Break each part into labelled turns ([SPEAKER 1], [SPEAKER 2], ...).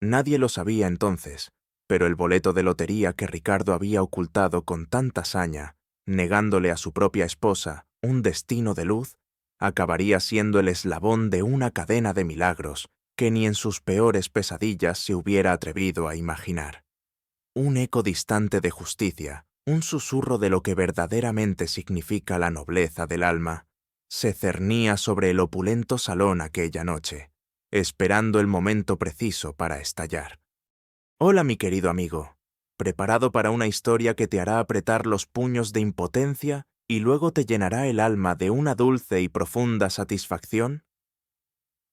[SPEAKER 1] Nadie lo sabía entonces, pero el boleto de lotería que Ricardo había ocultado con tanta saña, negándole a su propia esposa un destino de luz, acabaría siendo el eslabón de una cadena de milagros que ni en sus peores pesadillas se hubiera atrevido a imaginar. Un eco distante de justicia, un susurro de lo que verdaderamente significa la nobleza del alma, se cernía sobre el opulento salón aquella noche, esperando el momento preciso para estallar. Hola, mi querido amigo. ¿Preparado para una historia que te hará apretar los puños de impotencia y luego te llenará el alma de una dulce y profunda satisfacción?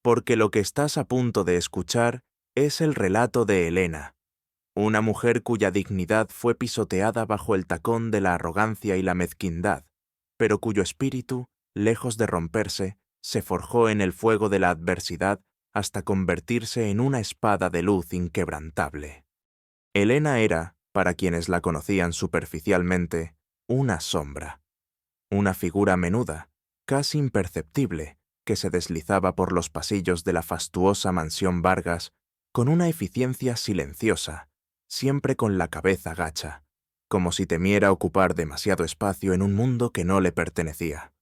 [SPEAKER 1] Porque lo que estás a punto de escuchar es el relato de Elena, una mujer cuya dignidad fue pisoteada bajo el tacón de la arrogancia y la mezquindad, pero cuyo espíritu, lejos de romperse, se forjó en el fuego de la adversidad hasta convertirse en una espada de luz inquebrantable. Elena era, para quienes la conocían superficialmente, una sombra, una figura menuda, casi imperceptible, que se deslizaba por los pasillos de la fastuosa mansión Vargas con una eficiencia silenciosa, siempre con la cabeza gacha, como si temiera ocupar demasiado espacio en un mundo que no le pertenecía.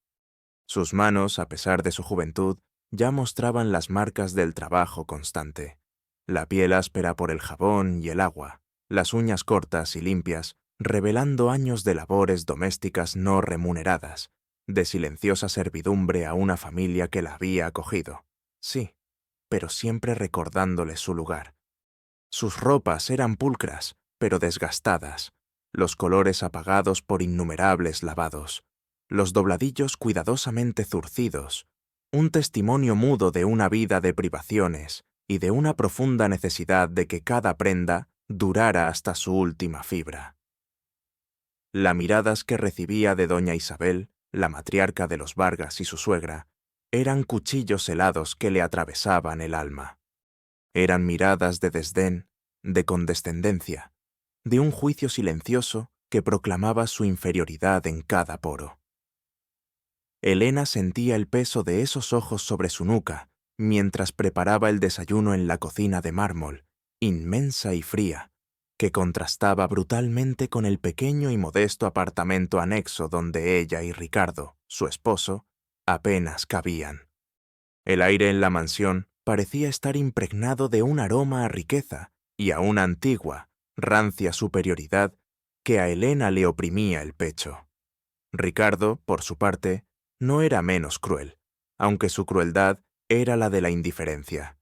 [SPEAKER 1] Sus manos, a pesar de su juventud, ya mostraban las marcas del trabajo constante, la piel áspera por el jabón y el agua, las uñas cortas y limpias, revelando años de labores domésticas no remuneradas, de silenciosa servidumbre a una familia que la había acogido. Sí, pero siempre recordándole su lugar. Sus ropas eran pulcras, pero desgastadas, los colores apagados por innumerables lavados, los dobladillos cuidadosamente zurcidos, un testimonio mudo de una vida de privaciones y de una profunda necesidad de que cada prenda durara hasta su última fibra. Las miradas que recibía de doña Isabel, la matriarca de los Vargas y su suegra, eran cuchillos helados que le atravesaban el alma. Eran miradas de desdén, de condescendencia, de un juicio silencioso que proclamaba su inferioridad en cada poro. Elena sentía el peso de esos ojos sobre su nuca mientras preparaba el desayuno en la cocina de mármol, inmensa y fría, que contrastaba brutalmente con el pequeño y modesto apartamento anexo donde ella y Ricardo, su esposo, apenas cabían. El aire en la mansión parecía estar impregnado de un aroma a riqueza y a una antigua, rancia superioridad que a Elena le oprimía el pecho. Ricardo, por su parte, no era menos cruel, aunque su crueldad era la de la indiferencia.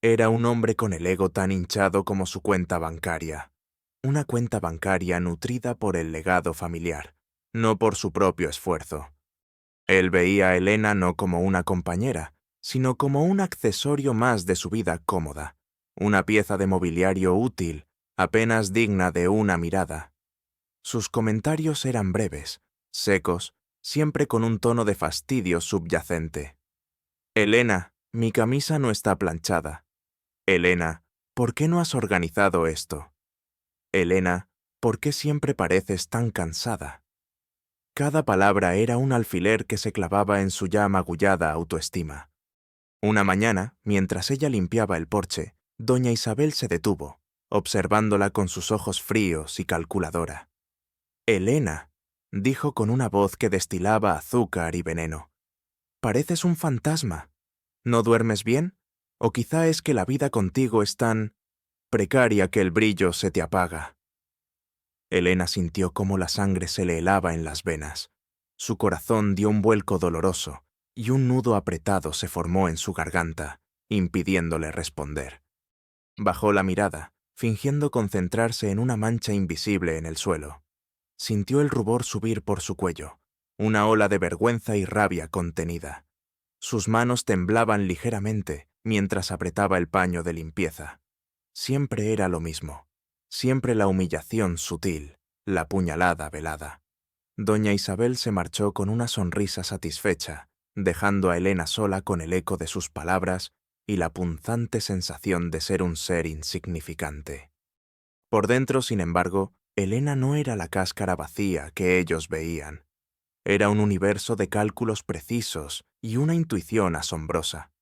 [SPEAKER 1] Era un hombre con el ego tan hinchado como su cuenta bancaria, una cuenta bancaria nutrida por el legado familiar, no por su propio esfuerzo. Él veía a Elena no como una compañera, sino como un accesorio más de su vida cómoda, una pieza de mobiliario útil, apenas digna de una mirada. Sus comentarios eran breves, secos, siempre con un tono de fastidio subyacente. Elena, mi camisa no está planchada. Elena, ¿por qué no has organizado esto? Elena, ¿por qué siempre pareces tan cansada? Cada palabra era un alfiler que se clavaba en su ya magullada autoestima. Una mañana, mientras ella limpiaba el porche, doña Isabel se detuvo, observándola con sus ojos fríos y calculadora. «Elena», dijo con una voz que destilaba azúcar y veneno, «pareces un fantasma. ¿No duermes bien? ¿O quizá es que la vida contigo es tan precaria que el brillo se te apaga?» Elena sintió cómo la sangre se le helaba en las venas. Su corazón dio un vuelco doloroso y un nudo apretado se formó en su garganta, impidiéndole responder. Bajó la mirada, fingiendo concentrarse en una mancha invisible en el suelo. Sintió el rubor subir por su cuello, una ola de vergüenza y rabia contenida. Sus manos temblaban ligeramente mientras apretaba el paño de limpieza. Siempre era lo mismo, siempre la humillación sutil, la puñalada velada. Doña Isabel se marchó con una sonrisa satisfecha, dejando a Elena sola con el eco de sus palabras y la punzante sensación de ser un ser insignificante. Por dentro, sin embargo, Elena no era la cáscara vacía que ellos veían. Era un universo de cálculos precisos y una intuición asombrosa.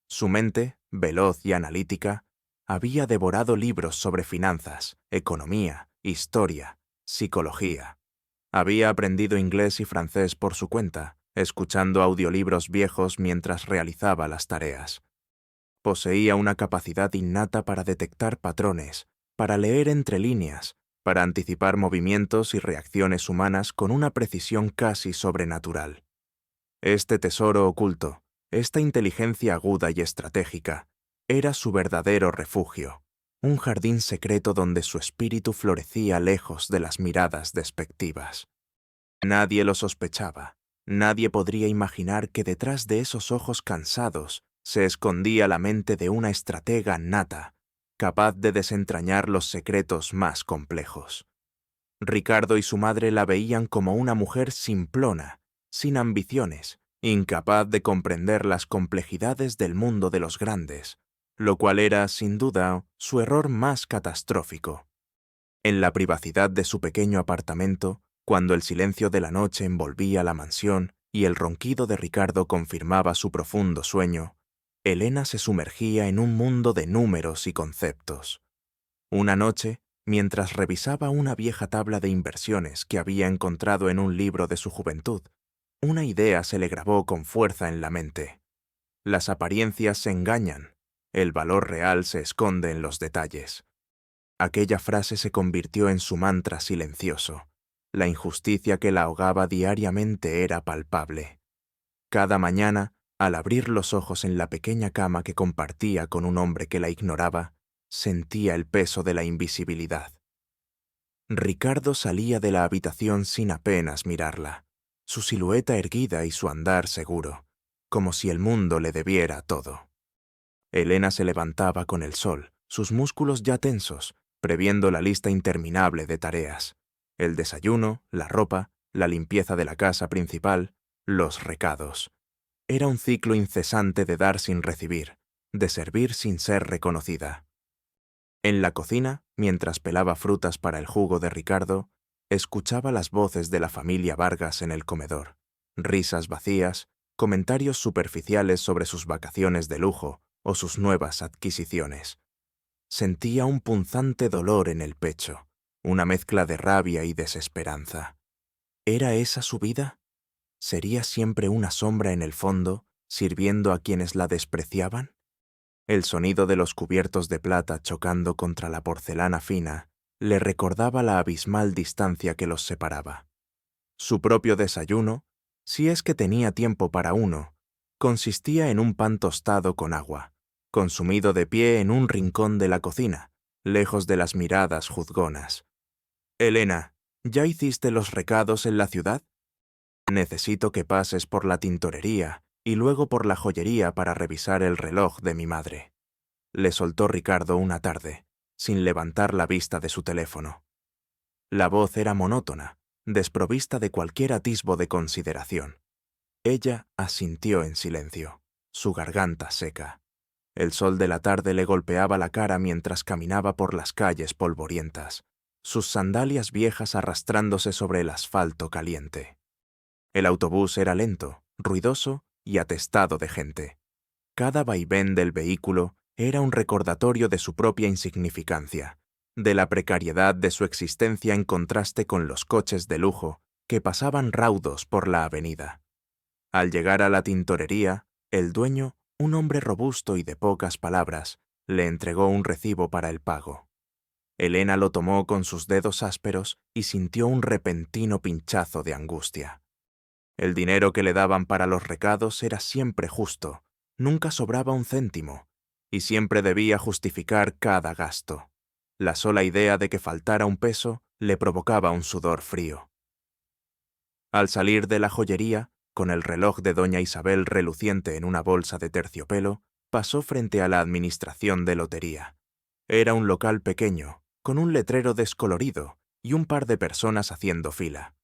[SPEAKER 1] Su mente, veloz y analítica, había devorado libros sobre finanzas, economía, historia, psicología. Había aprendido inglés y francés por su cuenta, escuchando audiolibros viejos mientras realizaba las tareas. Poseía una capacidad innata para detectar patrones, para leer entre líneas, para anticipar movimientos y reacciones humanas con una precisión casi sobrenatural. Este tesoro oculto, esta inteligencia aguda y estratégica, era su verdadero refugio, un jardín secreto donde su espíritu florecía lejos de las miradas despectivas. Nadie lo sospechaba, nadie podría imaginar que detrás de esos ojos cansados se escondía la mente de una estratega nata, capaz de desentrañar los secretos más complejos. Ricardo y su madre la veían como una mujer simplona, sin ambiciones, incapaz de comprender las complejidades del mundo de los grandes, lo cual era, sin duda, su error más catastrófico. En la privacidad de su pequeño apartamento, cuando el silencio de la noche envolvía la mansión y el ronquido de Ricardo confirmaba su profundo sueño, Elena se sumergía en un mundo de números y conceptos. Una noche, mientras revisaba una vieja tabla de inversiones que había encontrado en un libro de su juventud, una idea se le grabó con fuerza en la mente. Las apariencias se engañan, el valor real se esconde en los detalles. Aquella frase se convirtió en su mantra silencioso. La injusticia que la ahogaba diariamente era palpable. Cada mañana, al abrir los ojos en la pequeña cama que compartía con un hombre que la ignoraba, sentía el peso de la invisibilidad. Ricardo salía de la habitación sin apenas mirarla, su silueta erguida y su andar seguro, como si el mundo le debiera todo. Elena se levantaba con el sol, sus músculos ya tensos, previendo la lista interminable de tareas: el desayuno, la ropa, la limpieza de la casa principal, los recados. Era un ciclo incesante de dar sin recibir, de servir sin ser reconocida. En la cocina, mientras pelaba frutas para el jugo de Ricardo, escuchaba las voces de la familia Vargas en el comedor, risas vacías, comentarios superficiales sobre sus vacaciones de lujo o sus nuevas adquisiciones. Sentía un punzante dolor en el pecho, una mezcla de rabia y desesperanza. ¿Era esa su vida? ¿Sería siempre una sombra en el fondo, sirviendo a quienes la despreciaban? El sonido de los cubiertos de plata chocando contra la porcelana fina le recordaba la abismal distancia que los separaba. Su propio desayuno, si es que tenía tiempo para uno, consistía en un pan tostado con agua, consumido de pie en un rincón de la cocina, lejos de las miradas juzgonas. «Elena, ¿ya hiciste los recados en la ciudad? Necesito que pases por la tintorería y luego por la joyería para revisar el reloj de mi madre», le soltó Ricardo una tarde, sin levantar la vista de su teléfono. La voz era monótona, desprovista de cualquier atisbo de consideración. Ella asintió en silencio, su garganta seca. El sol de la tarde le golpeaba la cara mientras caminaba por las calles polvorientas, sus sandalias viejas arrastrándose sobre el asfalto caliente. El autobús era lento, ruidoso y atestado de gente. Cada vaivén del vehículo era un recordatorio de su propia insignificancia, de la precariedad de su existencia en contraste con los coches de lujo que pasaban raudos por la avenida. Al llegar a la tintorería, el dueño, un hombre robusto y de pocas palabras, le entregó un recibo para el pago. Elena lo tomó con sus dedos ásperos y sintió un repentino pinchazo de angustia. El dinero que le daban para los recados era siempre justo, nunca sobraba un céntimo, y siempre debía justificar cada gasto. La sola idea de que faltara un peso le provocaba un sudor frío. Al salir de la joyería, con el reloj de doña Isabel reluciente en una bolsa de terciopelo, pasó frente a la administración de lotería. Era un local pequeño, con un letrero descolorido y un par de personas haciendo fila.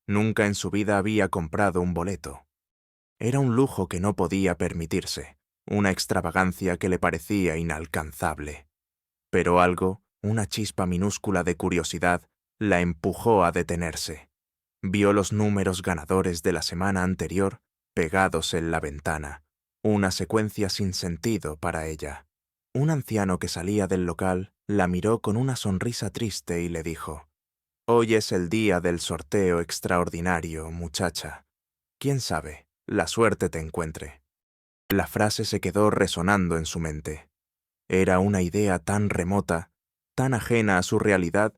[SPEAKER 1] Nunca en su vida había comprado un boleto. Era un lujo que no podía permitirse, una extravagancia que le parecía inalcanzable. Pero algo, una chispa minúscula de curiosidad, la empujó a detenerse. Vio los números ganadores de la semana anterior pegados en la ventana, una secuencia sin sentido para ella. Un anciano que salía del local la miró con una sonrisa triste y le dijo: «Hoy es el día del sorteo extraordinario, muchacha. ¿Quién sabe? La suerte te encuentre». La frase se quedó resonando en su mente. Era una idea tan remota, tan ajena a su realidad,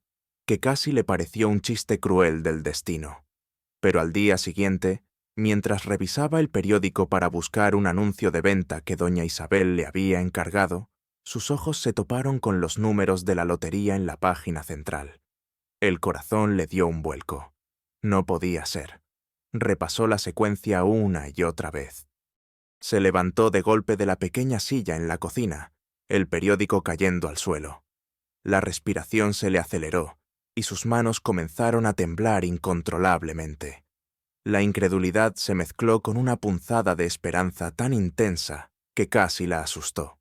[SPEAKER 1] que casi le pareció un chiste cruel del destino. Pero al día siguiente, mientras revisaba el periódico para buscar un anuncio de venta que doña Isabel le había encargado, sus ojos se toparon con los números de la lotería en la página central. El corazón le dio un vuelco. No podía ser. Repasó la secuencia una y otra vez. Se levantó de golpe de la pequeña silla en la cocina, el periódico cayendo al suelo. La respiración se le aceleró y sus manos comenzaron a temblar incontrolablemente. La incredulidad se mezcló con una punzada de esperanza tan intensa que casi la asustó.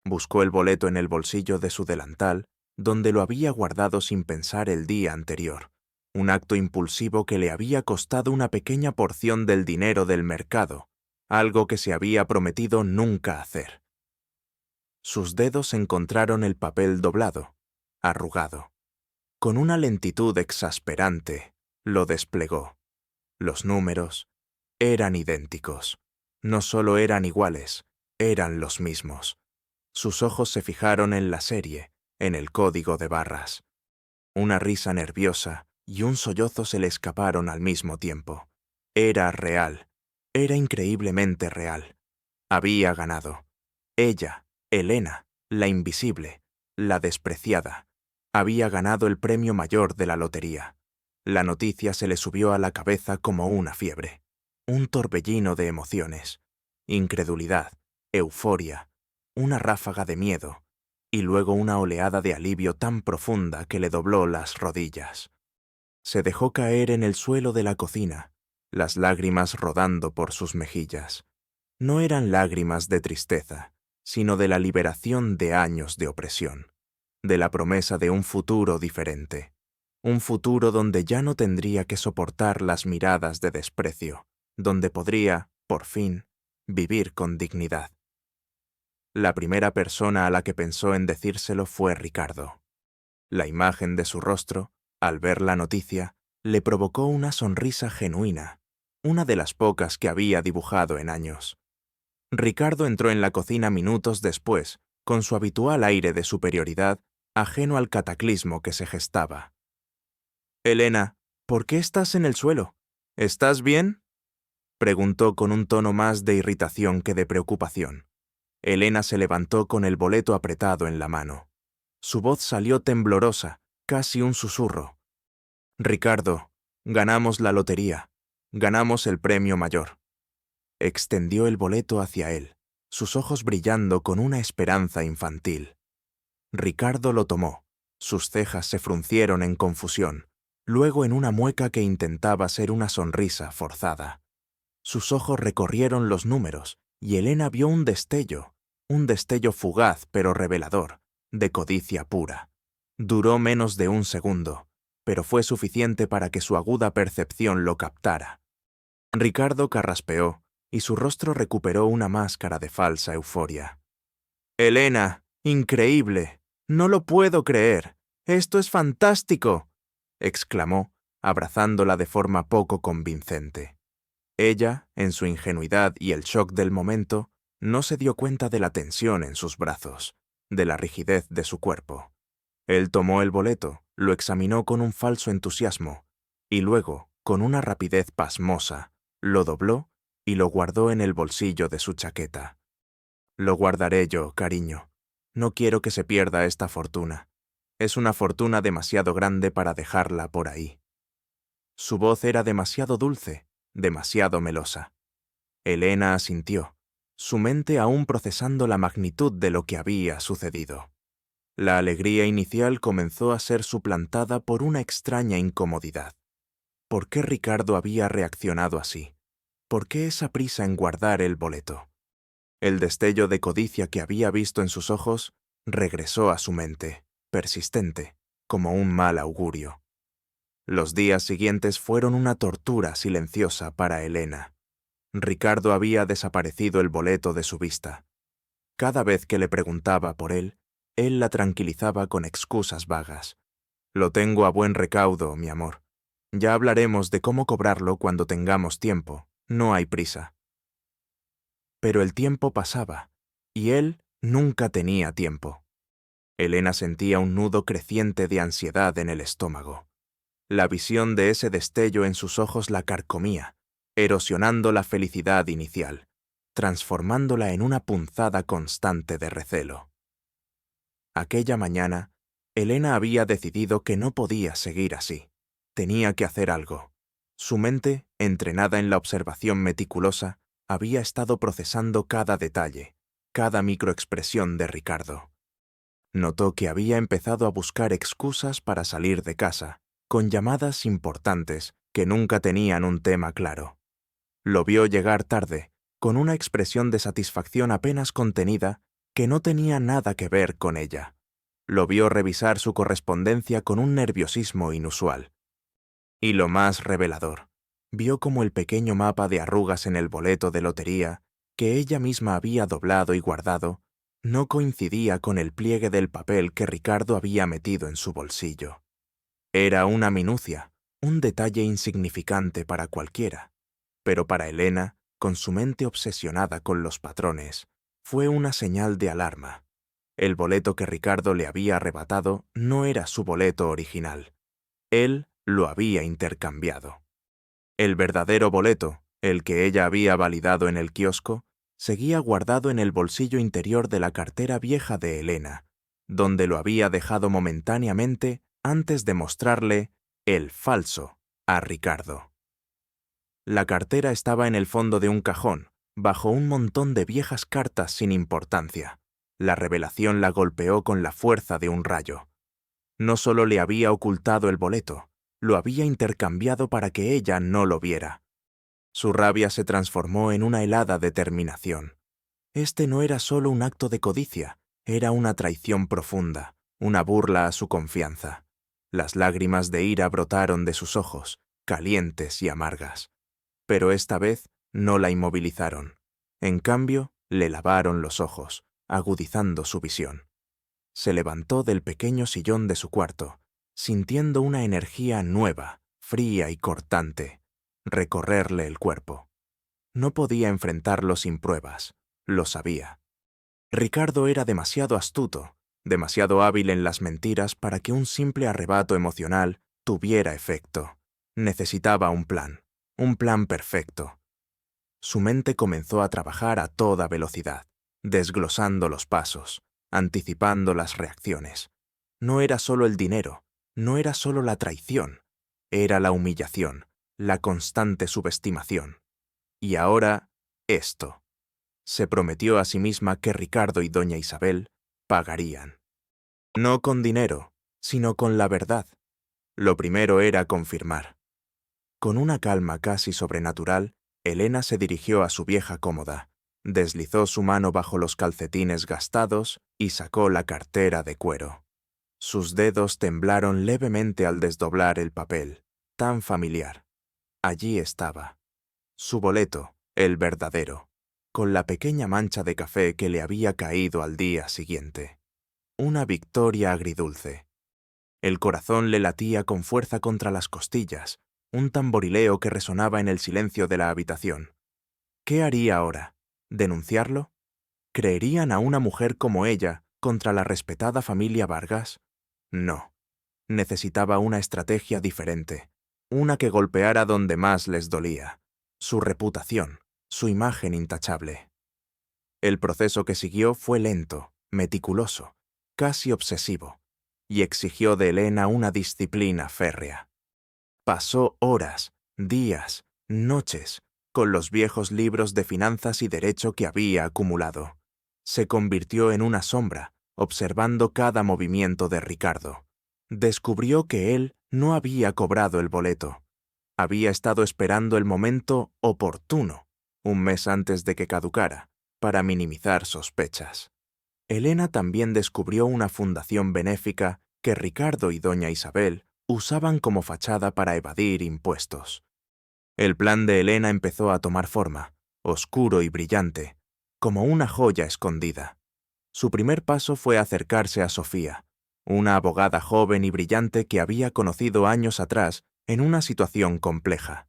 [SPEAKER 1] Buscó el boleto en el bolsillo de su delantal, donde lo había guardado sin pensar el día anterior, un acto impulsivo que le había costado una pequeña porción del dinero del mercado, algo que se había prometido nunca hacer. Sus dedos encontraron el papel doblado, arrugado. Con una lentitud exasperante, lo desplegó. Los números eran idénticos. No solo eran iguales, eran los mismos. Sus ojos se fijaron en la serie, en el código de barras. Una risa nerviosa y un sollozo se le escaparon al mismo tiempo. Era real. Era increíblemente real. Había ganado. Ella, Elena, la invisible, la despreciada, había ganado el premio mayor de la lotería. La noticia se le subió a la cabeza como una fiebre. Un torbellino de emociones. Incredulidad, euforia, una ráfaga de miedo, y luego una oleada de alivio tan profunda que le dobló las rodillas. Se dejó caer en el suelo de la cocina, las lágrimas rodando por sus mejillas. No eran lágrimas de tristeza, sino de la liberación de años de opresión, de la promesa de un futuro diferente, un futuro donde ya no tendría que soportar las miradas de desprecio, donde podría, por fin, vivir con dignidad. La primera persona a la que pensó en decírselo fue Ricardo. La imagen de su rostro, al ver la noticia, le provocó una sonrisa genuina, una de las pocas que había dibujado en años. Ricardo entró en la cocina minutos después, con su habitual aire de superioridad, ajeno al cataclismo que se gestaba. «Elena, ¿por qué estás en el suelo? ¿Estás bien?», preguntó con un tono más de irritación que de preocupación. Elena se levantó con el boleto apretado en la mano. Su voz salió temblorosa, casi un susurro. «Ricardo, ganamos la lotería. Ganamos el premio mayor». Extendió el boleto hacia él, sus ojos brillando con una esperanza infantil. Ricardo lo tomó. Sus cejas se fruncieron en confusión, luego en una mueca que intentaba ser una sonrisa forzada. Sus ojos recorrieron los números y Elena vio un destello fugaz pero revelador, de codicia pura. Duró menos de un segundo, pero fue suficiente para que su aguda percepción lo captara. Ricardo carraspeó y su rostro recuperó una máscara de falsa euforia. «Elena, increíble. No lo puedo creer. Esto es fantástico», exclamó, abrazándola de forma poco convincente. Ella, en su ingenuidad y el shock del momento, no se dio cuenta de la tensión en sus brazos, de la rigidez de su cuerpo. Él tomó el boleto, lo examinó con un falso entusiasmo, y luego, con una rapidez pasmosa, lo dobló y lo guardó en el bolsillo de su chaqueta. «Lo guardaré yo, cariño. No quiero que se pierda esta fortuna. Es una fortuna demasiado grande para dejarla por ahí». Su voz era demasiado dulce, demasiado melosa. Elena asintió, su mente aún procesando la magnitud de lo que había sucedido. La alegría inicial comenzó a ser suplantada por una extraña incomodidad. ¿Por qué Ricardo había reaccionado así? ¿Por qué esa prisa en guardar el boleto? El destello de codicia que había visto en sus ojos regresó a su mente, persistente, como un mal augurio. Los días siguientes fueron una tortura silenciosa para Elena. Ricardo había desaparecido el boleto de su vista. Cada vez que le preguntaba por él la tranquilizaba con excusas vagas. «Lo tengo a buen recaudo, mi amor. Ya hablaremos de cómo cobrarlo cuando tengamos tiempo. No hay prisa». Pero el tiempo pasaba, y él nunca tenía tiempo. Elena sentía un nudo creciente de ansiedad en el estómago. La visión de ese destello en sus ojos la carcomía, erosionando la felicidad inicial, transformándola en una punzada constante de recelo. Aquella mañana, Elena había decidido que no podía seguir así. Tenía que hacer algo. Su mente, entrenada en la observación meticulosa, había estado procesando cada detalle, cada microexpresión de Ricardo. Notó que había empezado a buscar excusas para salir de casa, con llamadas importantes que nunca tenían un tema claro. Lo vio llegar tarde, con una expresión de satisfacción apenas contenida que no tenía nada que ver con ella. Lo vio revisar su correspondencia con un nerviosismo inusual. Y lo más revelador, vio como el pequeño mapa de arrugas en el boleto de lotería, que ella misma había doblado y guardado, no coincidía con el pliegue del papel que Ricardo había metido en su bolsillo. Era una minucia, un detalle insignificante para cualquiera, pero para Elena, con su mente obsesionada con los patrones, fue una señal de alarma. El boleto que Ricardo le había arrebatado no era su boleto original. Él lo había intercambiado. El verdadero boleto, el que ella había validado en el kiosco, seguía guardado en el bolsillo interior de la cartera vieja de Elena, donde lo había dejado momentáneamente antes de mostrarle el falso a Ricardo. La cartera estaba en el fondo de un cajón, bajo un montón de viejas cartas sin importancia. La revelación la golpeó con la fuerza de un rayo. No solo le había ocultado el boleto, lo había intercambiado para que ella no lo viera. Su rabia se transformó en una helada determinación. Este no era solo un acto de codicia, era una traición profunda, una burla a su confianza. Las lágrimas de ira brotaron de sus ojos, calientes y amargas. Pero esta vez no la inmovilizaron. En cambio, le lavaron los ojos, agudizando su visión. Se levantó del pequeño sillón de su cuarto, sintiendo una energía nueva, fría y cortante, recorrerle el cuerpo. No podía enfrentarlo sin pruebas, lo sabía. Ricardo era demasiado astuto, demasiado hábil en las mentiras para que un simple arrebato emocional tuviera efecto. Necesitaba un plan perfecto. Su mente comenzó a trabajar a toda velocidad, desglosando los pasos, anticipando las reacciones. No era solo el dinero, no era solo la traición, era la humillación, la constante subestimación. Y ahora, esto. Se prometió a sí misma que Ricardo y doña Isabel pagarían. No con dinero, sino con la verdad. Lo primero era confirmar. Con una calma casi sobrenatural, Elena se dirigió a su vieja cómoda, deslizó su mano bajo los calcetines gastados y sacó la cartera de cuero. Sus dedos temblaron levemente al desdoblar el papel, tan familiar. Allí estaba. Su boleto, el verdadero, con la pequeña mancha de café que le había caído al día siguiente. Una victoria agridulce. El corazón le latía con fuerza contra las costillas, un tamborileo que resonaba en el silencio de la habitación. ¿Qué haría ahora? ¿Denunciarlo? ¿Creerían a una mujer como ella contra la respetada familia Vargas? No. Necesitaba una estrategia diferente, una que golpeara donde más les dolía, su reputación, su imagen intachable. El proceso que siguió fue lento, meticuloso, casi obsesivo, y exigió de Elena una disciplina férrea. Pasó horas, días, noches, con los viejos libros de finanzas y derecho que había acumulado. Se convirtió en una sombra, observando cada movimiento de Ricardo. Descubrió que él no había cobrado el boleto. Había estado esperando el momento oportuno, un mes antes de que caducara, para minimizar sospechas. Elena también descubrió una fundación benéfica que Ricardo y doña Isabel usaban como fachada para evadir impuestos. El plan de Elena empezó a tomar forma, oscuro y brillante, como una joya escondida. Su primer paso fue acercarse a Sofía, una abogada joven y brillante que había conocido años atrás en una situación compleja.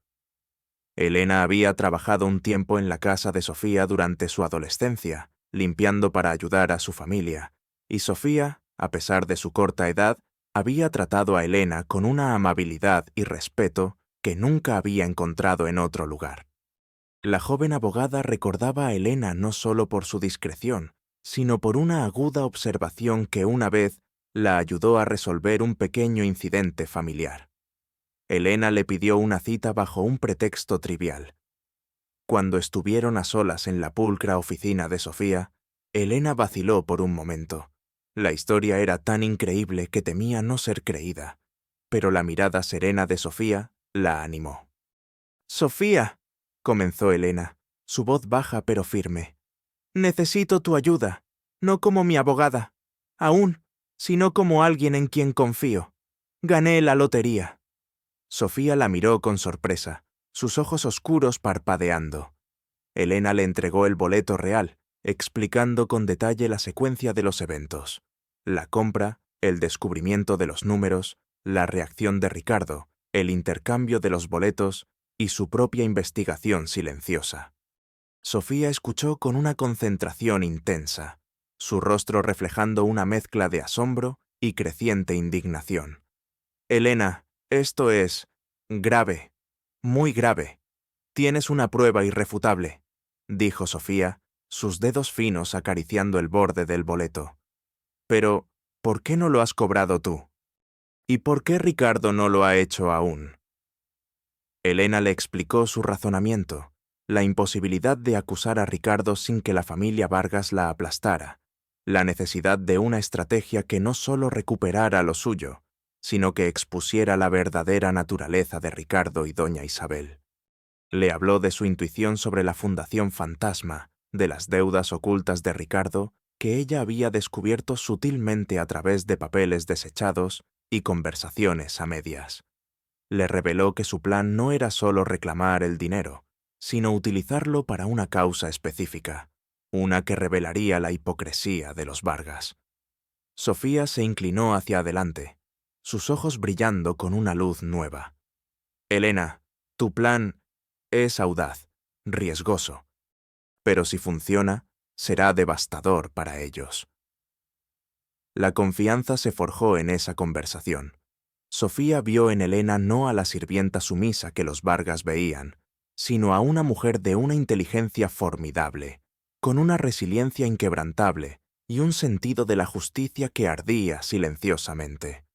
[SPEAKER 1] Elena había trabajado un tiempo en la casa de Sofía durante su adolescencia, limpiando para ayudar a su familia, y Sofía, a pesar de su corta edad, había tratado a Elena con una amabilidad y respeto que nunca había encontrado en otro lugar. La joven abogada recordaba a Elena no solo por su discreción, sino por una aguda observación que una vez la ayudó a resolver un pequeño incidente familiar. Elena le pidió una cita bajo un pretexto trivial. Cuando estuvieron a solas en la pulcra oficina de Sofía, Elena vaciló por un momento. La historia era tan increíble que temía no ser creída, pero la mirada serena de Sofía la animó. «Sofía», comenzó Elena, su voz baja pero firme. «Necesito tu ayuda, no como mi abogada, aún, sino como alguien en quien confío. Gané la lotería». Sofía la miró con sorpresa, sus ojos oscuros parpadeando. Elena le entregó el boleto real, explicando con detalle la secuencia de los eventos. La compra, el descubrimiento de los números, la reacción de Ricardo, el intercambio de los boletos y su propia investigación silenciosa. Sofía escuchó con una concentración intensa, su rostro reflejando una mezcla de asombro y creciente indignación. «Elena, esto es grave, muy grave. Tienes una prueba irrefutable», dijo Sofía, sus dedos finos acariciando el borde del boleto. «Pero, ¿por qué no lo has cobrado tú? ¿Y por qué Ricardo no lo ha hecho aún?» Elena le explicó su razonamiento, la imposibilidad de acusar a Ricardo sin que la familia Vargas la aplastara, la necesidad de una estrategia que no solo recuperara lo suyo, sino que expusiera la verdadera naturaleza de Ricardo y doña Isabel. Le habló de su intuición sobre la fundación fantasma, de las deudas ocultas de Ricardo que ella había descubierto sutilmente a través de papeles desechados y conversaciones a medias. Le reveló que su plan no era solo reclamar el dinero, sino utilizarlo para una causa específica, una que revelaría la hipocresía de los Vargas. Sofía se inclinó hacia adelante, sus ojos brillando con una luz nueva. «Elena, tu plan es audaz, riesgoso, pero si funciona, será devastador para ellos». La confianza se forjó en esa conversación. Sofía vio en Elena no a la sirvienta sumisa que los Vargas veían, sino a una mujer de una inteligencia formidable, con una resiliencia inquebrantable y un sentido de la justicia que ardía silenciosamente.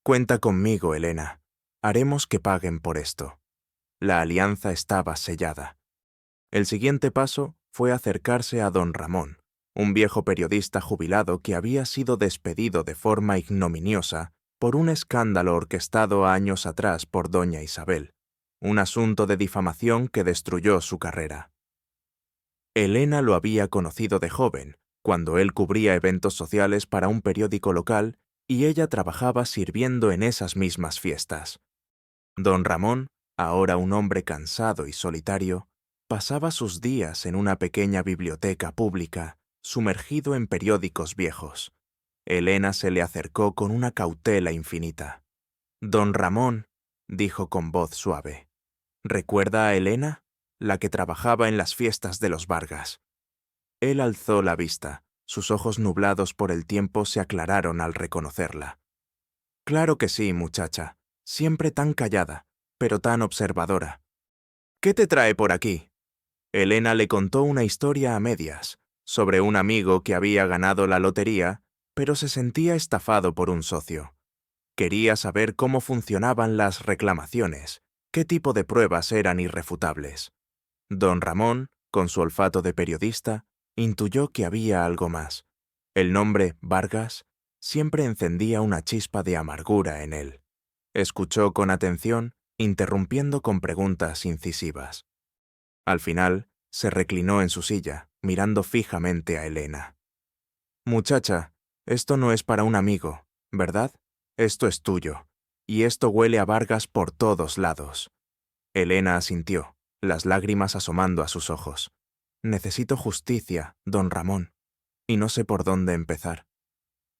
[SPEAKER 1] «Cuenta conmigo, Elena. Haremos que paguen por esto». La alianza estaba sellada. El siguiente paso fue acercarse a don Ramón, un viejo periodista jubilado que había sido despedido de forma ignominiosa por un escándalo orquestado años atrás por doña Isabel, un asunto de difamación que destruyó su carrera. Elena lo había conocido de joven, cuando él cubría eventos sociales para un periódico local y ella trabajaba sirviendo en esas mismas fiestas. Don Ramón, ahora un hombre cansado y solitario, pasaba sus días en una pequeña biblioteca pública, sumergido en periódicos viejos. Elena se le acercó con una cautela infinita. «Don Ramón», dijo con voz suave, «¿recuerda a Elena, la que trabajaba en las fiestas de los Vargas?» Él alzó la vista, sus ojos nublados por el tiempo se aclararon al reconocerla. «Claro que sí, muchacha, siempre tan callada, pero tan observadora. ¿Qué te trae por aquí?» Elena le contó una historia a medias, sobre un amigo que había ganado la lotería, pero se sentía estafado por un socio. Quería saber cómo funcionaban las reclamaciones, qué tipo de pruebas eran irrefutables. Don Ramón, con su olfato de periodista, intuyó que había algo más. El nombre Vargas siempre encendía una chispa de amargura en él. Escuchó con atención, interrumpiendo con preguntas incisivas. Al final, se reclinó en su silla, mirando fijamente a Elena. «Muchacha, esto no es para un amigo, ¿verdad? Esto es tuyo, y esto huele a Vargas por todos lados». Elena asintió, las lágrimas asomando a sus ojos. «Necesito justicia, don Ramón. y no sé por dónde empezar.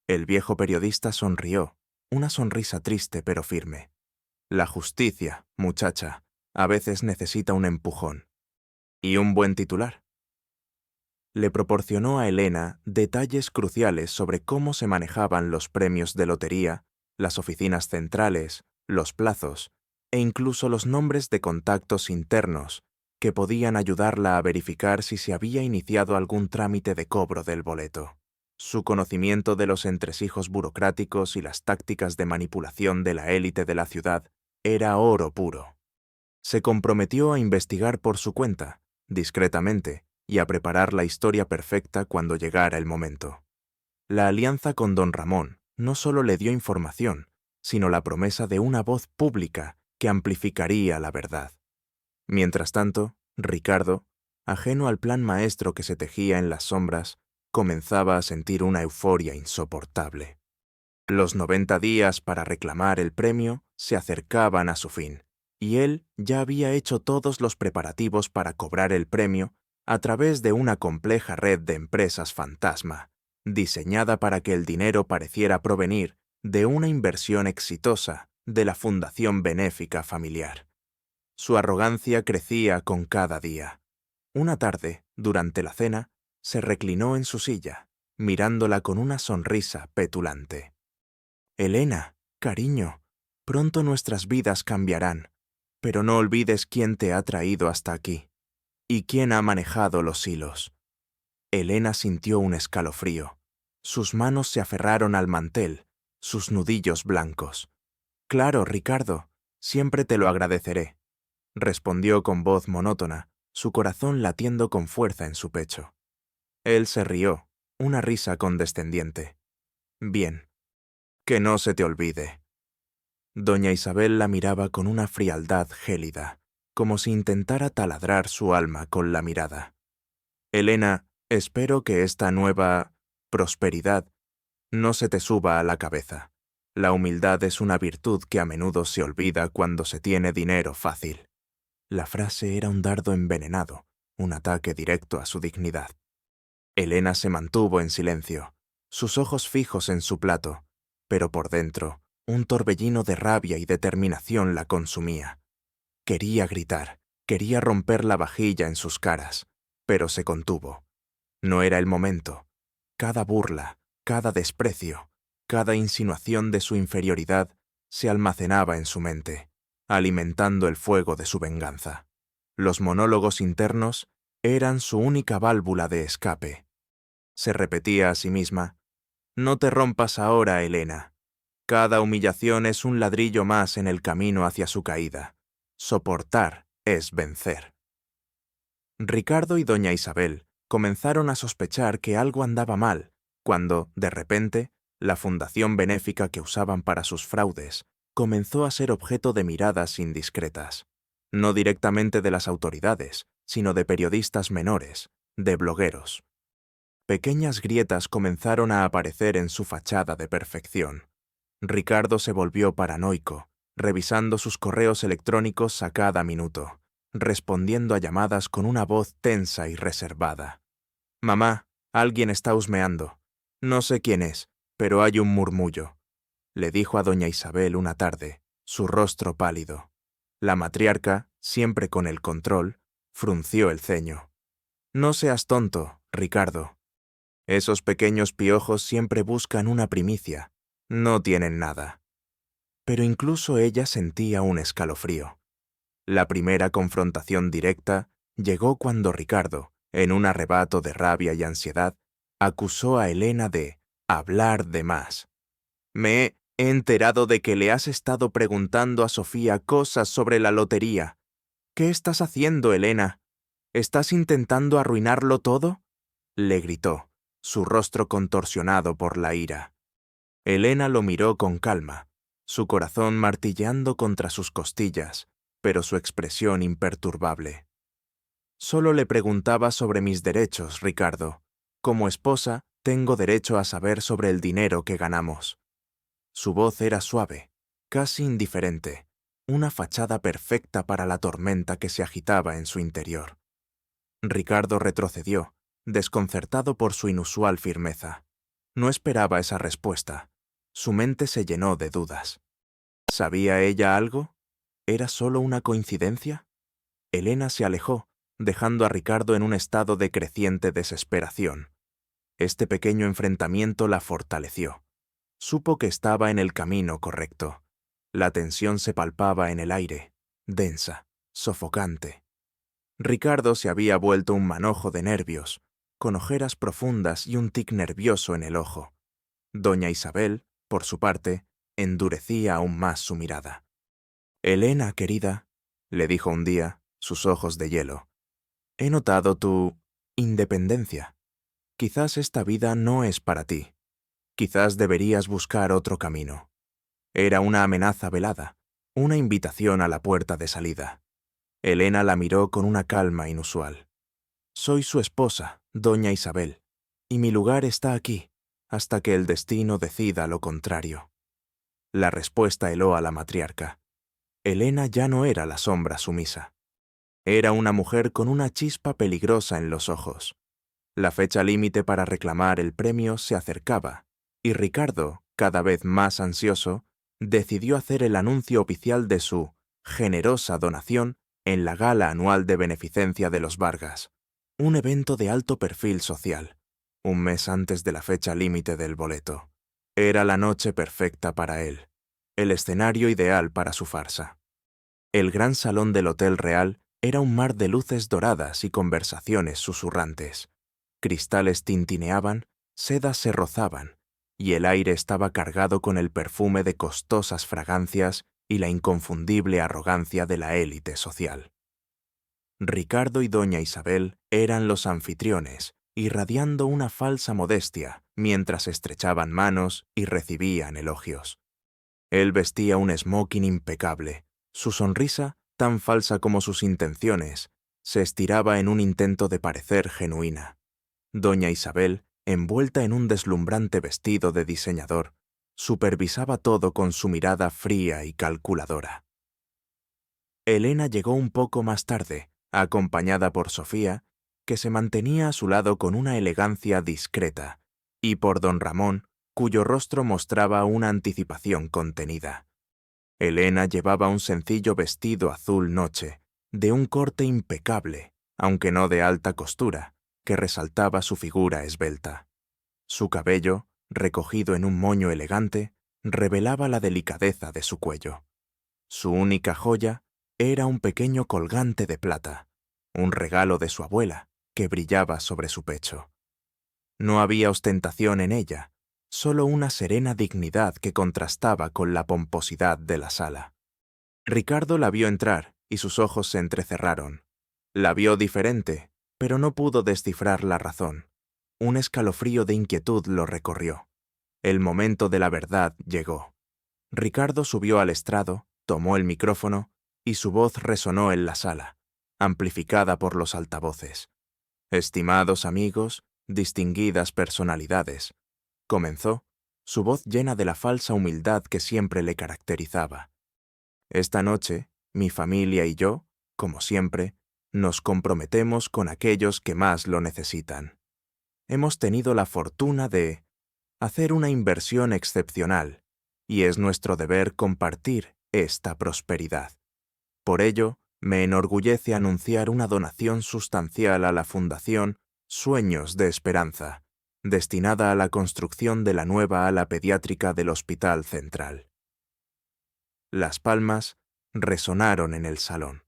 [SPEAKER 1] El viejo periodista sonrió, una sonrisa triste pero firme. La justicia, muchacha, a veces necesita un empujón. ¿Y un buen titular? Le proporcionó a Elena detalles cruciales sobre cómo se manejaban los premios de lotería, las oficinas centrales, los plazos e incluso los nombres de contactos internos que podían ayudarla a verificar si se había iniciado algún trámite de cobro del boleto. Su conocimiento de los entresijos burocráticos y las tácticas de manipulación de la élite de la ciudad era oro puro. Se comprometió a investigar por su cuenta, discretamente, y a preparar la historia perfecta cuando llegara el momento. La alianza con don Ramón no solo le dio información, sino la promesa de una voz pública que amplificaría la verdad. Mientras tanto, Ricardo, ajeno al plan maestro que se tejía en las sombras, comenzaba a sentir una euforia insoportable. Los 90 días para reclamar el premio se acercaban a su fin, y él ya había hecho todos los preparativos para cobrar el premio a través de una compleja red de empresas fantasma, diseñada para que el dinero pareciera provenir de una inversión exitosa de la Fundación Benéfica Familiar. Su arrogancia crecía con cada día. Una tarde, durante la cena, se reclinó en su silla, mirándola con una sonrisa petulante. «Elena, cariño, pronto nuestras vidas cambiarán, pero no olvides quién te ha traído hasta aquí y quién ha manejado los hilos». Elena sintió un escalofrío. Sus manos se aferraron al mantel, sus nudillos blancos. «Claro, Ricardo, siempre te lo agradeceré», respondió con voz monótona, su corazón latiendo con fuerza en su pecho. Él se rió, una risa condescendiente. «Bien. Que no se te olvide». Doña Isabel la miraba con una frialdad gélida, como si intentara taladrar su alma con la mirada. «Elena, espero que esta nueva prosperidad no se te suba a la cabeza. La humildad es una virtud que a menudo se olvida cuando se tiene dinero fácil». La frase era un dardo envenenado, un ataque directo a su dignidad. Elena se mantuvo en silencio, sus ojos fijos en su plato, pero por dentro, un torbellino de rabia y determinación la consumía. Quería gritar, quería romper la vajilla en sus caras, pero se contuvo. No era el momento. Cada burla, cada desprecio, cada insinuación de su inferioridad se almacenaba en su mente, alimentando el fuego de su venganza. Los monólogos internos eran su única válvula de escape. Se repetía a sí misma: «No te rompas ahora, Elena. Cada humillación es un ladrillo más en el camino hacia su caída. Soportar es vencer». Ricardo y doña Isabel comenzaron a sospechar que algo andaba mal cuando, de repente, la fundación benéfica que usaban para sus fraudes comenzó a ser objeto de miradas indiscretas, no directamente de las autoridades, sino de periodistas menores, de blogueros. Pequeñas grietas comenzaron a aparecer en su fachada de perfección. Ricardo se volvió paranoico, revisando sus correos electrónicos a cada minuto, respondiendo a llamadas con una voz tensa y reservada. «Mamá, alguien está husmeando. No sé quién es, pero hay un murmullo», le dijo a doña Isabel una tarde, su rostro pálido. La matriarca, siempre con el control, frunció el ceño. «No seas tonto, Ricardo. Esos pequeños piojos siempre buscan una primicia. No tienen nada». Pero incluso ella sentía un escalofrío. La primera confrontación directa llegó cuando Ricardo, en un arrebato de rabia y ansiedad, acusó a Elena de hablar de más. «Me he enterado de que le has estado preguntando a Sofía cosas sobre la lotería. ¿Qué estás haciendo, Elena? ¿Estás intentando arruinarlo todo?», le gritó, su rostro contorsionado por la ira. Elena lo miró con calma, su corazón martilleando contra sus costillas, pero su expresión imperturbable. «Solo le preguntaba sobre mis derechos, Ricardo. Como esposa, tengo derecho a saber sobre el dinero que ganamos». Su voz era suave, casi indiferente, una fachada perfecta para la tormenta que se agitaba en su interior. Ricardo retrocedió, desconcertado por su inusual firmeza. No esperaba esa respuesta. Su mente se llenó de dudas. ¿Sabía ella algo? ¿Era solo una coincidencia? Elena se alejó, dejando a Ricardo en un estado de creciente desesperación. Este pequeño enfrentamiento la fortaleció. Supo que estaba en el camino correcto. La tensión se palpaba en el aire, densa, sofocante. Ricardo se había vuelto un manojo de nervios, con ojeras profundas y un tic nervioso en el ojo. Doña Isabel, por su parte, endurecía aún más su mirada. «Elena, querida», le dijo un día, sus ojos de hielo, «he notado tu independencia. Quizás esta vida no es para ti. Quizás deberías buscar otro camino». Era una amenaza velada, una invitación a la puerta de salida. Elena la miró con una calma inusual. «Soy su esposa, doña Isabel, y mi lugar está aquí, hasta que el destino decida lo contrario». La respuesta heló a la matriarca. Elena ya no era la sombra sumisa. Era una mujer con una chispa peligrosa en los ojos. La fecha límite para reclamar el premio se acercaba, y Ricardo, cada vez más ansioso, decidió hacer el anuncio oficial de su generosa donación en la gala anual de beneficencia de los Vargas, un evento de alto perfil social, un mes antes de la fecha límite del boleto. Era la noche perfecta para él, el escenario ideal para su farsa. El gran salón del Hotel Real era un mar de luces doradas y conversaciones susurrantes. Cristales tintineaban, sedas se rozaban, y el aire estaba cargado con el perfume de costosas fragancias y la inconfundible arrogancia de la élite social. Ricardo y doña Isabel eran los anfitriones, irradiando una falsa modestia mientras estrechaban manos y recibían elogios. Él vestía un smoking impecable. Su sonrisa, tan falsa como sus intenciones, se estiraba en un intento de parecer genuina. Doña Isabel, envuelta en un deslumbrante vestido de diseñador, supervisaba todo con su mirada fría y calculadora. Elena llegó un poco más tarde, acompañada por Sofía, que se mantenía a su lado con una elegancia discreta, y por don Ramón, cuyo rostro mostraba una anticipación contenida. Elena llevaba un sencillo vestido azul noche, de un corte impecable, aunque no de alta costura, que resaltaba su figura esbelta. Su cabello, recogido en un moño elegante, revelaba la delicadeza de su cuello. Su única joya era un pequeño colgante de plata, un regalo de su abuela, que brillaba sobre su pecho. No había ostentación en ella, solo una serena dignidad que contrastaba con la pomposidad de la sala. Ricardo la vio entrar y sus ojos se entrecerraron. La vio diferente, pero no pudo descifrar la razón. Un escalofrío de inquietud lo recorrió. El momento de la verdad llegó. Ricardo subió al estrado, tomó el micrófono y su voz resonó en la sala, amplificada por los altavoces. «Estimados amigos, distinguidas personalidades», comenzó, su voz llena de la falsa humildad que siempre le caracterizaba. «Esta noche, mi familia y yo, como siempre, nos comprometemos con aquellos que más lo necesitan. Hemos tenido la fortuna de hacer una inversión excepcional, y es nuestro deber compartir esta prosperidad. Por ello, me enorgullece anunciar una donación sustancial a la Fundación Sueños de Esperanza, destinada a la construcción de la nueva ala pediátrica del Hospital Central». Las palmas resonaron en el salón.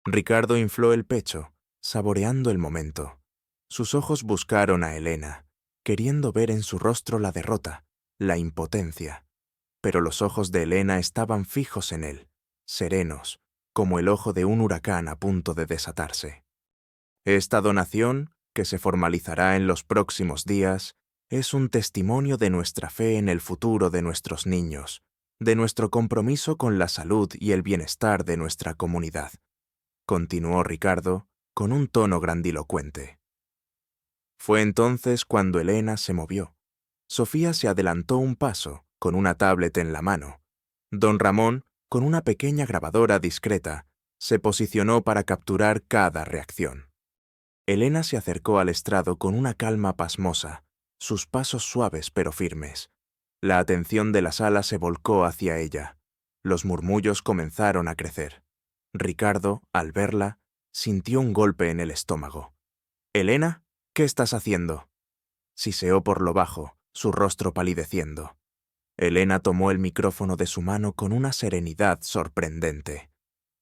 [SPEAKER 1] Ricardo infló el pecho, saboreando el momento. Sus ojos buscaron a Elena, queriendo ver en su rostro la derrota, la impotencia. Pero los ojos de Elena estaban fijos en él, serenos, como el ojo de un huracán a punto de desatarse. «Esta donación, que se formalizará en los próximos días, es un testimonio de nuestra fe en el futuro de nuestros niños, de nuestro compromiso con la salud y el bienestar de nuestra comunidad», continuó Ricardo con un tono grandilocuente. Fue entonces cuando Elena se movió. Sofía se adelantó un paso, con una tablet en la mano. Don Ramón, con una pequeña grabadora discreta, se posicionó para capturar cada reacción. Elena se acercó al estrado con una calma pasmosa, sus pasos suaves pero firmes. La atención de la sala se volcó hacia ella. Los murmullos comenzaron a crecer. Ricardo, al verla, sintió un golpe en el estómago. «¿Elena? ¿Qué estás haciendo?». Siseó por lo bajo, su rostro palideciendo. Elena tomó el micrófono de su mano con una serenidad sorprendente.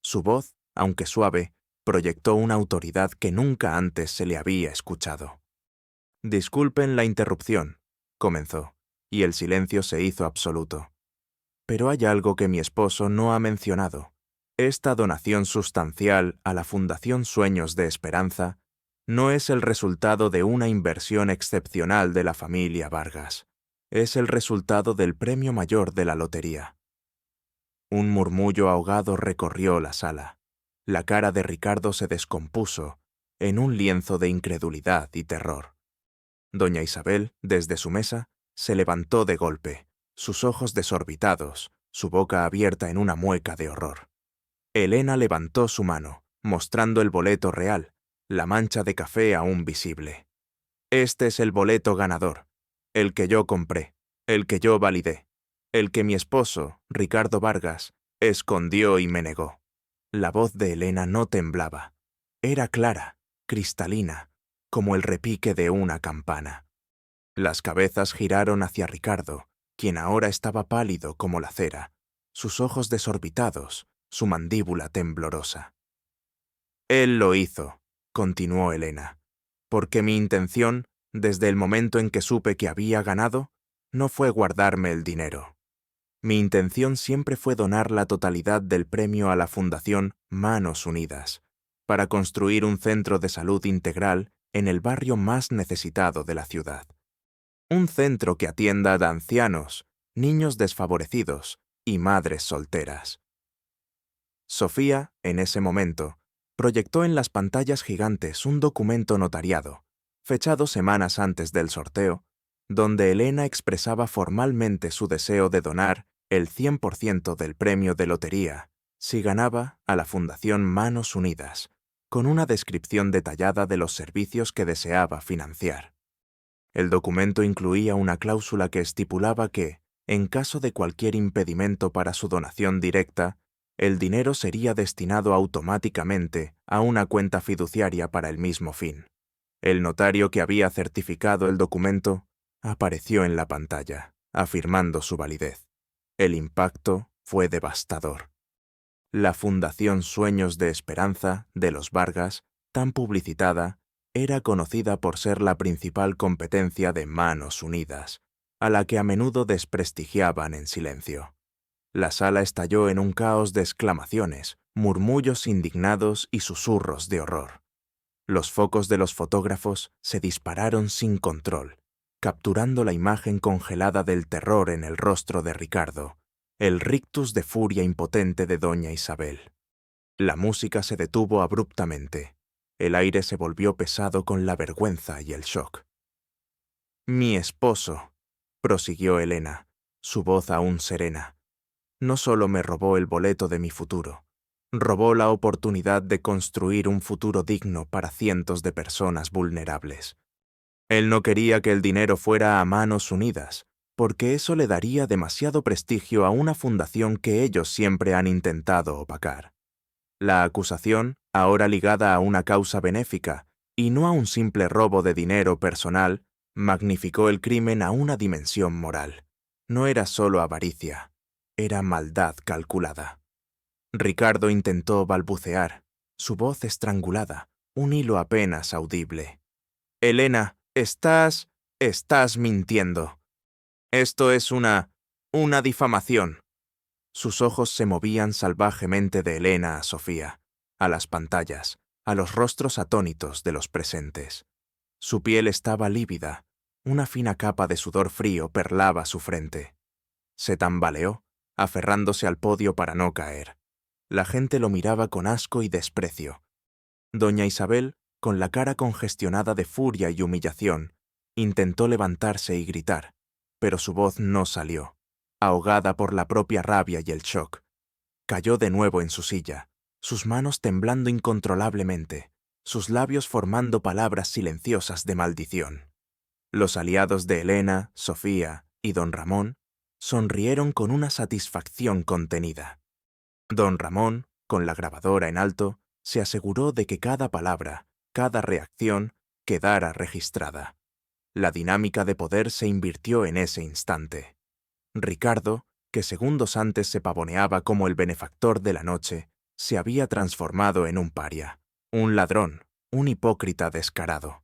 [SPEAKER 1] Su voz, aunque suave, proyectó una autoridad que nunca antes se le había escuchado. «Disculpen la interrupción», comenzó, y el silencio se hizo absoluto. «Pero hay algo que mi esposo no ha mencionado. Esta donación sustancial a la Fundación Sueños de Esperanza no es el resultado de una inversión excepcional de la familia Vargas. Es el resultado del premio mayor de la lotería». Un murmullo ahogado recorrió la sala. La cara de Ricardo se descompuso en un lienzo de incredulidad y terror. Doña Isabel, desde su mesa, se levantó de golpe, sus ojos desorbitados, su boca abierta en una mueca de horror. Elena levantó su mano, mostrando el boleto real, la mancha de café aún visible. «Este es el boleto ganador, el que yo compré, el que yo validé, el que mi esposo, Ricardo Vargas, escondió y me negó». La voz de Elena no temblaba. Era clara, cristalina, como el repique de una campana. Las cabezas giraron hacia Ricardo, quien ahora estaba pálido como la cera, sus ojos desorbitados, su mandíbula temblorosa. «Él lo hizo», continuó Elena, «porque mi intención, desde el momento en que supe que había ganado, no fue guardarme el dinero. Mi intención siempre fue donar la totalidad del premio a la Fundación Manos Unidas, para construir un centro de salud integral en el barrio más necesitado de la ciudad. Un centro que atienda a ancianos, niños desfavorecidos y madres solteras». Sofía, en ese momento, proyectó en las pantallas gigantes un documento notariado, fechado semanas antes del sorteo, donde Elena expresaba formalmente su deseo de donar el 100% del premio de lotería, si ganaba, a la Fundación Manos Unidas, con una descripción detallada de los servicios que deseaba financiar. El documento incluía una cláusula que estipulaba que, en caso de cualquier impedimento para su donación directa, el dinero sería destinado automáticamente a una cuenta fiduciaria para el mismo fin. El notario que había certificado el documento apareció en la pantalla, afirmando su validez. El impacto fue devastador. La Fundación Sueños de Esperanza de los Vargas, tan publicitada, era conocida por ser la principal competencia de Manos Unidas, a la que a menudo desprestigiaban en silencio. La sala estalló en un caos de exclamaciones, murmullos indignados y susurros de horror. Los focos de los fotógrafos se dispararon sin control, capturando la imagen congelada del terror en el rostro de Ricardo, el rictus de furia impotente de doña Isabel. La música se detuvo abruptamente. El aire se volvió pesado con la vergüenza y el shock. «Mi esposo», prosiguió Elena, su voz aún serena, «no solo me robó el boleto de mi futuro, robó la oportunidad de construir un futuro digno para cientos de personas vulnerables. Él no quería que el dinero fuera a Manos Unidas, porque eso le daría demasiado prestigio a una fundación que ellos siempre han intentado opacar. La acusación, ahora ligada a una causa benéfica, y no a un simple robo de dinero personal, magnificó el crimen a una dimensión moral. No era solo avaricia, era maldad calculada». Ricardo intentó balbucear, su voz estrangulada, un hilo apenas audible. «Elena, estás mintiendo. Esto es una difamación». Sus ojos se movían salvajemente de Elena a Sofía, a las pantallas, a los rostros atónitos de los presentes. Su piel estaba lívida, una fina capa de sudor frío perlaba su frente. Se tambaleó, aferrándose al podio para no caer. La gente lo miraba con asco y desprecio. Doña Isabel, con la cara congestionada de furia y humillación, intentó levantarse y gritar, pero su voz no salió, ahogada por la propia rabia y el shock. Cayó de nuevo en su silla, sus manos temblando incontrolablemente, sus labios formando palabras silenciosas de maldición. Los aliados de Elena, Sofía y don Ramón sonrieron con una satisfacción contenida. Don Ramón, con la grabadora en alto, se aseguró de que cada palabra, cada reacción, quedara registrada. La dinámica de poder se invirtió en ese instante. Ricardo, que segundos antes se pavoneaba como el benefactor de la noche, se había transformado en un paria, un ladrón, un hipócrita descarado.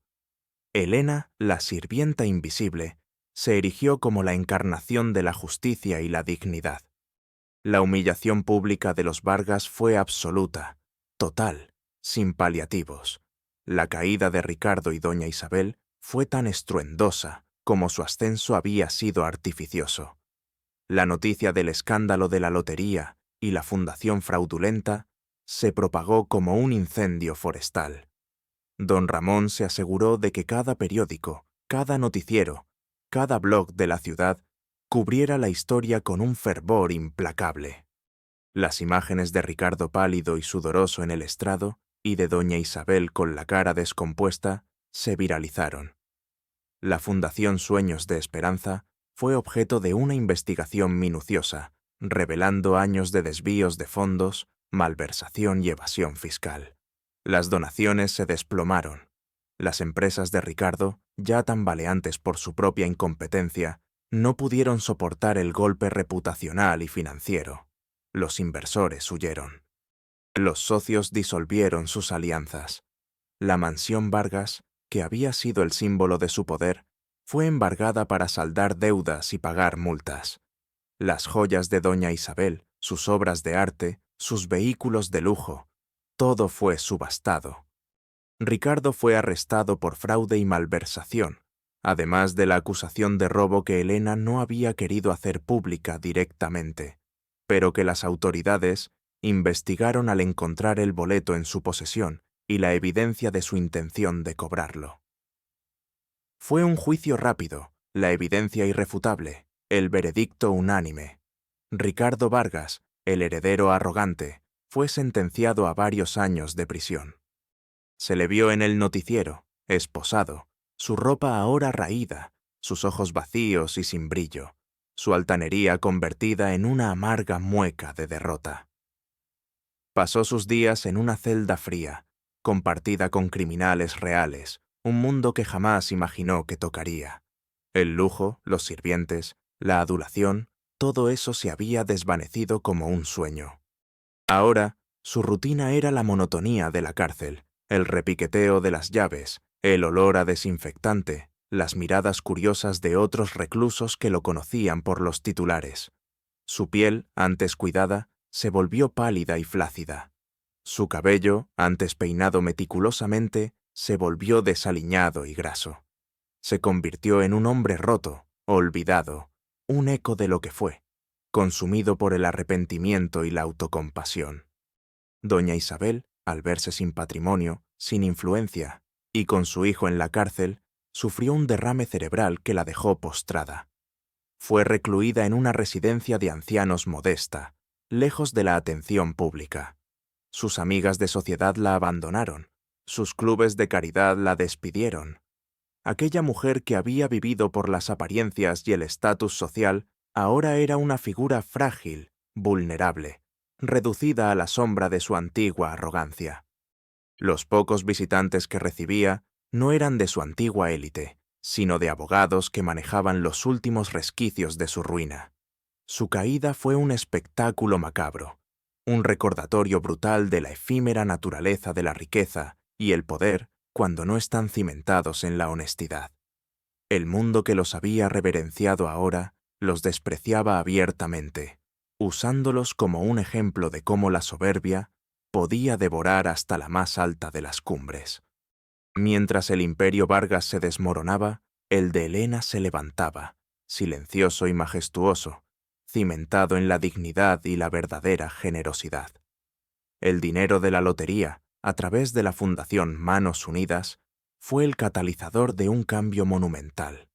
[SPEAKER 1] Elena, la sirvienta invisible, se erigió como la encarnación de la justicia y la dignidad. La humillación pública de los Vargas fue absoluta, total, sin paliativos. La caída de Ricardo y doña Isabel fue tan estruendosa como su ascenso había sido artificioso. La noticia del escándalo de la lotería y la fundación fraudulenta se propagó como un incendio forestal. Don Ramón se aseguró de que cada periódico, cada noticiero, cada blog de la ciudad cubriera la historia con un fervor implacable. Las imágenes de Ricardo pálido y sudoroso en el estrado y de doña Isabel con la cara descompuesta se viralizaron. La Fundación Sueños de Esperanza fue objeto de una investigación minuciosa, revelando años de desvíos de fondos, malversación y evasión fiscal. Las donaciones se desplomaron. Las empresas de Ricardo, ya tambaleantes por su propia incompetencia, no pudieron soportar el golpe reputacional y financiero. Los inversores huyeron. Los socios disolvieron sus alianzas. La mansión Vargas, que había sido el símbolo de su poder, fue embargada para saldar deudas y pagar multas. Las joyas de doña Isabel, sus obras de arte, sus vehículos de lujo, todo fue subastado. Ricardo fue arrestado por fraude y malversación, además de la acusación de robo que Elena no había querido hacer pública directamente, pero que las autoridades investigaron al encontrar el boleto en su posesión y la evidencia de su intención de cobrarlo. Fue un juicio rápido, la evidencia irrefutable, el veredicto unánime. Ricardo Vargas, el heredero arrogante, fue sentenciado a varios años de prisión. Se le vio en el noticiero, esposado, su ropa ahora raída, sus ojos vacíos y sin brillo, su altanería convertida en una amarga mueca de derrota. Pasó sus días en una celda fría, compartida con criminales reales, un mundo que jamás imaginó que tocaría. El lujo, los sirvientes, la adulación, todo eso se había desvanecido como un sueño. Ahora, su rutina era la monotonía de la cárcel, el repiqueteo de las llaves, el olor a desinfectante, las miradas curiosas de otros reclusos que lo conocían por los titulares. Su piel, antes cuidada, se volvió pálida y flácida. Su cabello, antes peinado meticulosamente, se volvió desaliñado y graso. Se convirtió en un hombre roto, olvidado, un eco de lo que fue, consumido por el arrepentimiento y la autocompasión. Doña Isabel, al verse sin patrimonio, sin influencia, y con su hijo en la cárcel, sufrió un derrame cerebral que la dejó postrada. Fue recluida en una residencia de ancianos modesta, lejos de la atención pública. Sus amigas de sociedad la abandonaron, sus clubes de caridad la despidieron. Aquella mujer que había vivido por las apariencias y el estatus social, ahora era una figura frágil, vulnerable, reducida a la sombra de su antigua arrogancia. Los pocos visitantes que recibía no eran de su antigua élite, sino de abogados que manejaban los últimos resquicios de su ruina. Su caída fue un espectáculo macabro, un recordatorio brutal de la efímera naturaleza de la riqueza y el poder cuando no están cimentados en la honestidad. El mundo que los había reverenciado ahora los despreciaba abiertamente, usándolos como un ejemplo de cómo la soberbia podía devorar hasta la más alta de las cumbres. Mientras el imperio Vargas se desmoronaba, el de Elena se levantaba, silencioso y majestuoso, cimentado en la dignidad y la verdadera generosidad. El dinero de la lotería, a través de la Fundación Manos Unidas, fue el catalizador de un cambio monumental.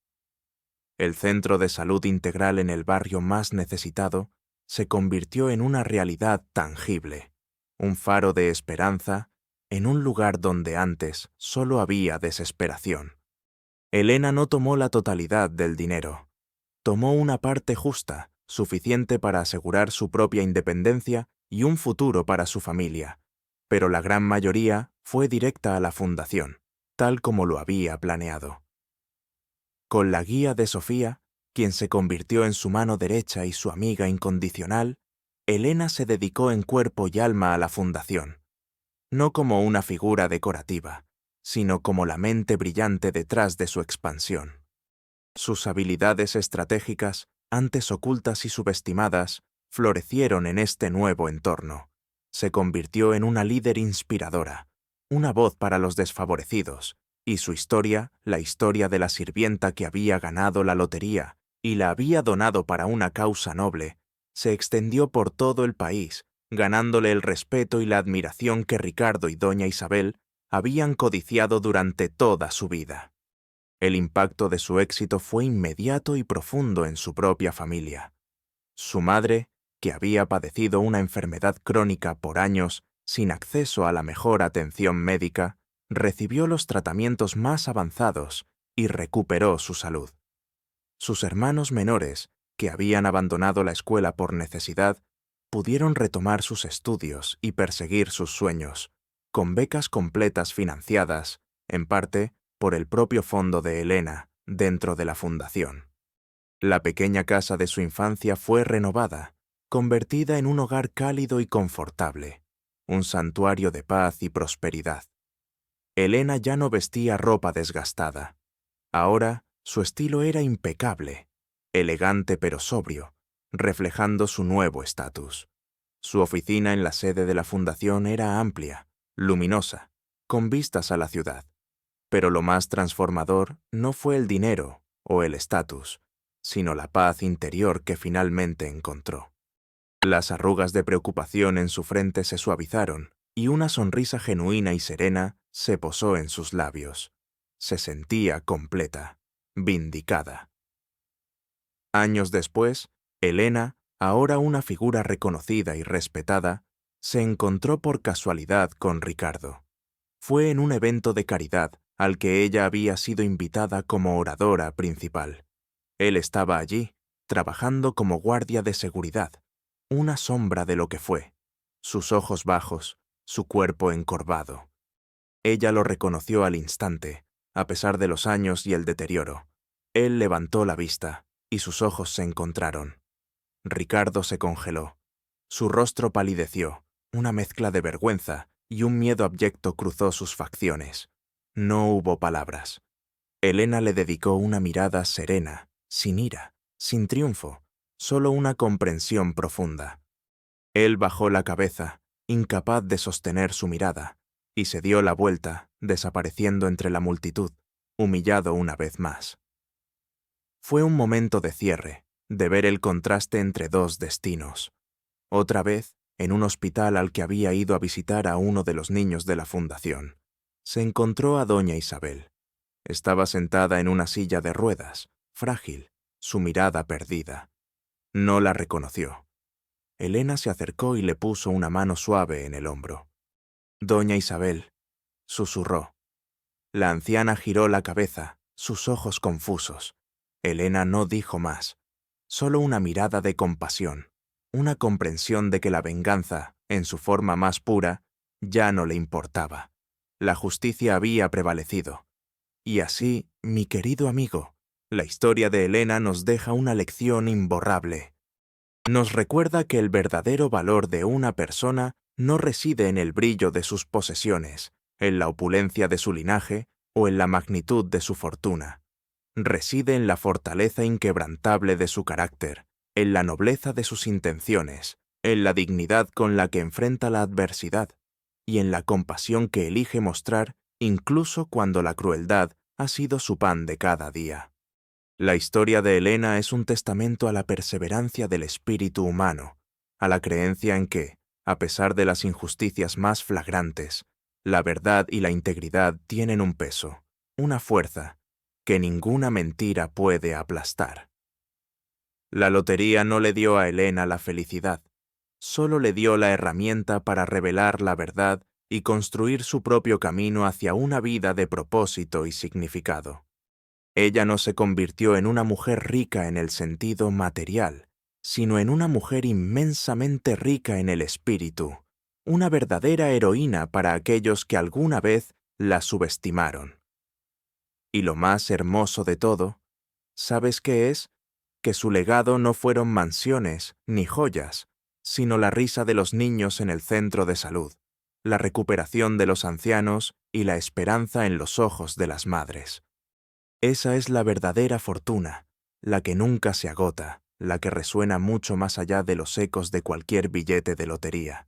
[SPEAKER 1] El centro de salud integral en el barrio más necesitado se convirtió en una realidad tangible, un faro de esperanza en un lugar donde antes solo había desesperación. Elena no tomó la totalidad del dinero. Tomó una parte justa, suficiente para asegurar su propia independencia y un futuro para su familia, pero la gran mayoría fue directa a la fundación, tal como lo había planeado. Con la guía de Sofía, quien se convirtió en su mano derecha y su amiga incondicional, Elena se dedicó en cuerpo y alma a la fundación, no como una figura decorativa, sino como la mente brillante detrás de su expansión. Sus habilidades estratégicas, antes ocultas y subestimadas, florecieron en este nuevo entorno. Se convirtió en una líder inspiradora, una voz para los desfavorecidos, y su historia, la historia de la sirvienta que había ganado la lotería y la había donado para una causa noble, se extendió por todo el país, ganándole el respeto y la admiración que Ricardo y doña Isabel habían codiciado durante toda su vida. El impacto de su éxito fue inmediato y profundo en su propia familia. Su madre, que había padecido una enfermedad crónica por años sin acceso a la mejor atención médica, recibió los tratamientos más avanzados y recuperó su salud. Sus hermanos menores, que habían abandonado la escuela por necesidad, pudieron retomar sus estudios y perseguir sus sueños, con becas completas financiadas, en parte, por el propio fondo de Elena, dentro de la fundación. La pequeña casa de su infancia fue renovada, convertida en un hogar cálido y confortable, un santuario de paz y prosperidad. Elena ya no vestía ropa desgastada. Ahora, su estilo era impecable, elegante pero sobrio, reflejando su nuevo estatus. Su oficina en la sede de la fundación era amplia, luminosa, con vistas a la ciudad. Pero lo más transformador no fue el dinero o el estatus, sino la paz interior que finalmente encontró. Las arrugas de preocupación en su frente se suavizaron y una sonrisa genuina y serena se posó en sus labios. Se sentía completa, vindicada. Años después, Elena, ahora una figura reconocida y respetada, se encontró por casualidad con Ricardo. Fue en un evento de caridad al que ella había sido invitada como oradora principal. Él estaba allí, trabajando como guardia de seguridad, una sombra de lo que fue, sus ojos bajos, su cuerpo encorvado. Ella lo reconoció al instante, a pesar de los años y el deterioro. Él levantó la vista, y sus ojos se encontraron. Ricardo se congeló. Su rostro palideció, una mezcla de vergüenza y un miedo abyecto cruzó sus facciones. No hubo palabras. Elena le dedicó una mirada serena, sin ira, sin triunfo, solo una comprensión profunda. Él bajó la cabeza, incapaz de sostener su mirada, y se dio la vuelta, desapareciendo entre la multitud, humillado una vez más. Fue un momento de cierre, de ver el contraste entre dos destinos. Otra vez, en un hospital al que había ido a visitar a uno de los niños de la fundación, se encontró a doña Isabel. Estaba sentada en una silla de ruedas, frágil, su mirada perdida. No la reconoció. Elena se acercó y le puso una mano suave en el hombro. «Doña Isabel», susurró. La anciana giró la cabeza, sus ojos confusos. Elena no dijo más, solo una mirada de compasión, una comprensión de que la venganza, en su forma más pura, ya no le importaba. La justicia había prevalecido. Y así, mi querido amigo, la historia de Elena nos deja una lección imborrable. Nos recuerda que el verdadero valor de una persona no reside en el brillo de sus posesiones, en la opulencia de su linaje o en la magnitud de su fortuna. Reside en la fortaleza inquebrantable de su carácter, en la nobleza de sus intenciones, en la dignidad con la que enfrenta la adversidad y en la compasión que elige mostrar incluso cuando la crueldad ha sido su pan de cada día. La historia de Elena es un testamento a la perseverancia del espíritu humano, a la creencia en que, a pesar de las injusticias más flagrantes, la verdad y la integridad tienen un peso, una fuerza, que ninguna mentira puede aplastar. La lotería no le dio a Elena la felicidad, solo le dio la herramienta para revelar la verdad y construir su propio camino hacia una vida de propósito y significado. Ella no se convirtió en una mujer rica en el sentido material, sino en una mujer inmensamente rica en el espíritu, una verdadera heroína para aquellos que alguna vez la subestimaron. Y lo más hermoso de todo, ¿sabes qué es? Que su legado no fueron mansiones ni joyas, sino la risa de los niños en el centro de salud, la recuperación de los ancianos y la esperanza en los ojos de las madres. Esa es la verdadera fortuna, la que nunca se agota, la que resuena mucho más allá de los ecos de cualquier billete de lotería.